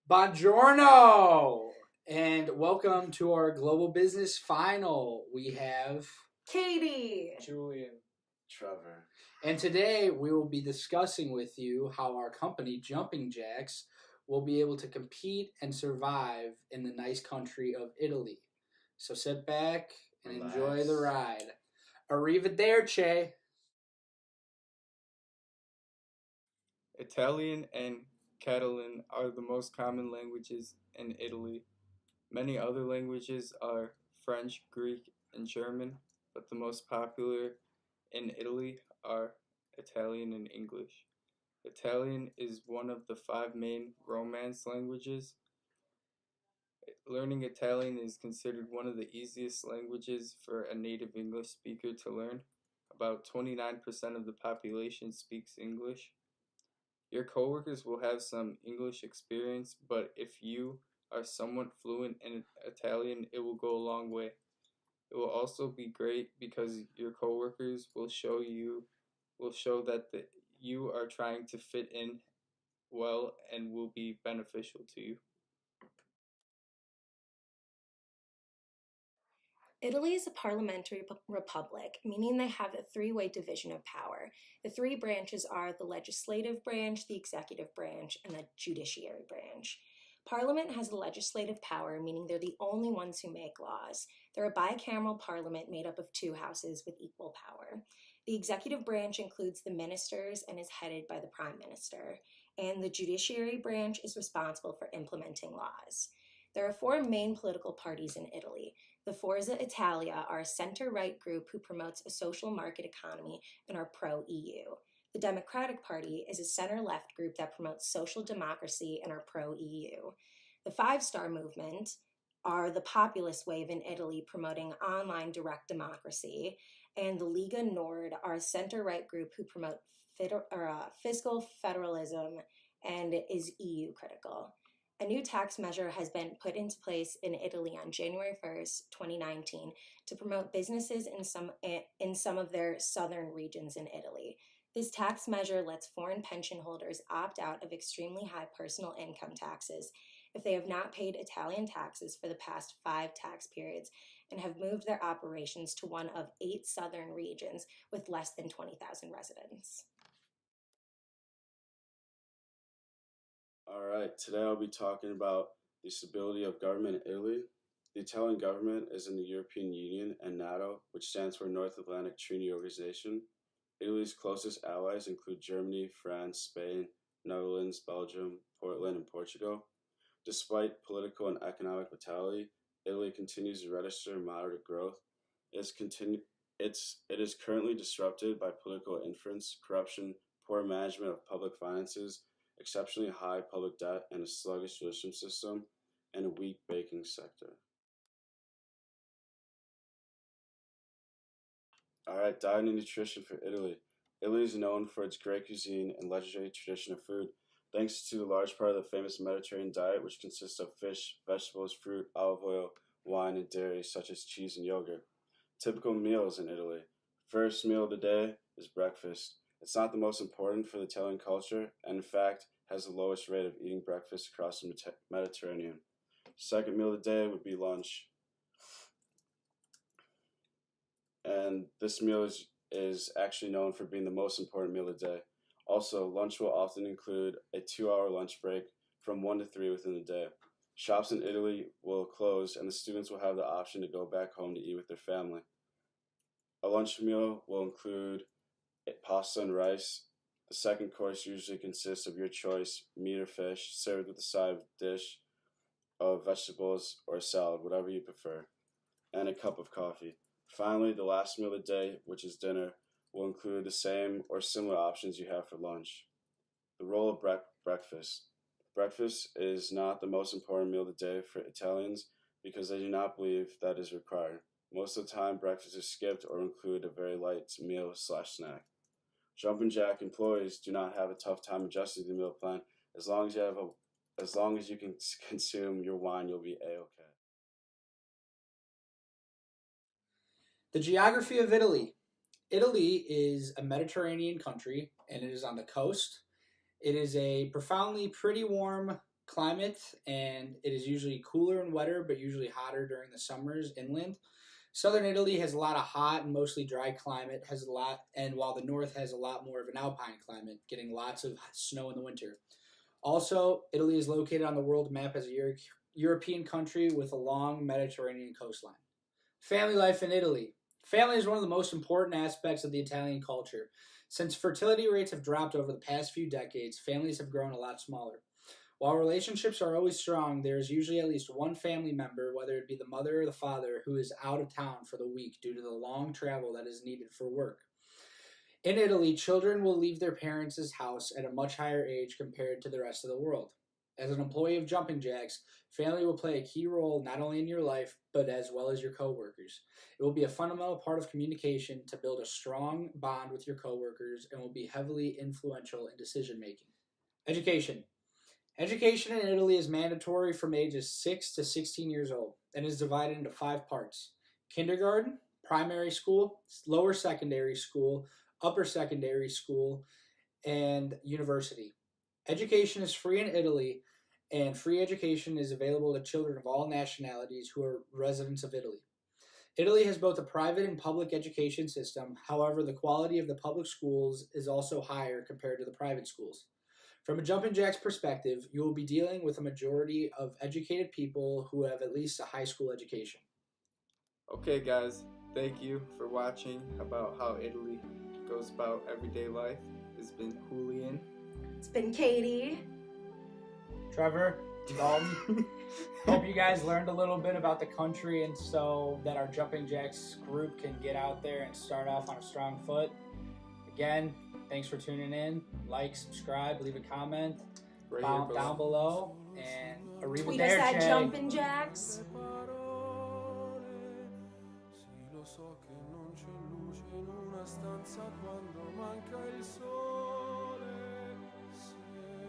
Buongiorno! And welcome to our Global Business Final. We have Katie, Julian, Trevor. And today we will be discussing with you how our company, Jumping Jacks, will be able to compete and survive in the nice country of Italy. So sit back and enjoy the ride. Arrivederci! Italian and Catalan are the most common languages in Italy. Many other languages are French, Greek, and German, but the most popular in Italy are Italian and English. Italian is one of the 5 main Romance languages. Learning Italian is considered one of the easiest languages for a native English speaker to learn. About 29% of the population speaks English. Your coworkers will have some English experience, but if you are somewhat fluent in Italian, it will go a long way. It will also be great because your coworkers will show that you are trying to fit in well and will be beneficial to you. Italy is a parliamentary republic, meaning they have a three-way division of power. The three branches are the legislative branch, the executive branch, and the judiciary branch. Parliament has the legislative power, meaning they're the only ones who make laws. They're a bicameral parliament made up of 2 houses with equal power. The executive branch includes the ministers and is headed by the prime minister. And the judiciary branch is responsible for implementing laws. There are 4 main political parties in Italy. The Forza Italia are a center-right group who promotes a social market economy and are pro-EU. The Democratic Party is a center-left group that promotes social democracy and are pro-EU. The Five Star Movement are the populist wave in Italy promoting online direct democracy, and the Lega Nord are a center-right group who promote fiscal federalism and is EU critical. A new tax measure has been put into place in Italy on January 1st, 2019, to promote businesses in some of their southern regions in Italy. This tax measure lets foreign pension holders opt out of extremely high personal income taxes if they have not paid Italian taxes for the past 5 tax periods and have moved their operations to one of 8 southern regions with less than 20,000 residents. All right, today I'll be talking about the stability of government in Italy. The Italian government is in the European Union and NATO, which stands for North Atlantic Treaty Organization. Italy's closest allies include Germany, France, Spain, Netherlands, Belgium, Portland, and Portugal. Despite political and economic vitality, Italy continues to register moderate growth. It is currently disrupted by political interference, corruption, poor management of public finances, exceptionally high public debt, and a sluggish judicial system, and a weak banking sector. Alright, diet and nutrition for Italy. Italy is known for its great cuisine and legendary tradition of food, thanks to a large part of the famous Mediterranean diet, which consists of fish, vegetables, fruit, olive oil, wine, and dairy, such as cheese and yogurt. Typical meals in Italy. First meal of the day is breakfast. It's not the most important for the Italian culture, and in fact, has the lowest rate of eating breakfast across the Mediterranean. Second meal of the day would be lunch. And this meal is actually known for being the most important meal of the day. Also, lunch will often include a 2-hour lunch break from 1 to 3 within the day. Shops in Italy will close, and the students will have the option to go back home to eat with their family. A lunch meal will include pasta and rice. The second course usually consists of your choice, meat or fish, served with a side dish of vegetables or a salad, whatever you prefer, and a cup of coffee. Finally, the last meal of the day, which is dinner, will include the same or similar options you have for lunch. The role of breakfast. Breakfast is not the most important meal of the day for Italians because they do not believe that is required. Most of the time, breakfast is skipped or include a very light meal/snack. Jumping Jack employees do not have a tough time adjusting to the meal plan. As long as you can consume your wine, you'll be A-okay. The geography of Italy. Italy is a Mediterranean country, and it is on the coast. It is a profoundly pretty warm climate, and it is usually cooler and wetter, but usually hotter during the summers inland. Southern Italy has a lot of hot and mostly dry climate, has a lot, and while the north has a lot more of an alpine climate, getting lots of snow in the winter. Also, Italy is located on the world map as a European country with a long Mediterranean coastline. Family life in Italy. Family is one of the most important aspects of the Italian culture. Since fertility rates have dropped over the past few decades, families have grown a lot smaller. While relationships are always strong, there is usually at least one family member, whether it be the mother or the father, who is out of town for the week due to the long travel that is needed for work. In Italy, children will leave their parents' house at a much higher age compared to the rest of the world. As an employee of Jumping Jacks, family will play a key role not only in your life, but as well as your coworkers. It will be a fundamental part of communication to build a strong bond with your coworkers and will be heavily influential in decision making. Education. Education in Italy is mandatory from ages 6 to 16 years old and is divided into 5 parts: kindergarten, primary school, lower secondary school, upper secondary school, and university. Education is free in Italy, and free education is available to children of all nationalities who are residents of Italy. Italy has both a private and public education system. However, the quality of the public schools is also higher compared to the private schools. From a Jumping Jacks perspective, you will be dealing with a majority of educated people who have at least a high school education. Okay, guys, thank you for watching about how Italy goes about everyday life. It's been Julian. It's been Katie. Trevor, Dalton. Hope you guys learned a little bit about the country and so that our Jumping Jacks group can get out there and start off on a strong foot. Again, thanks for tuning in. Like, subscribe, leave a comment down below, and Tweet us at Jumping Jacks. Lo so che non c'è luce in una stanza quando manca il sole.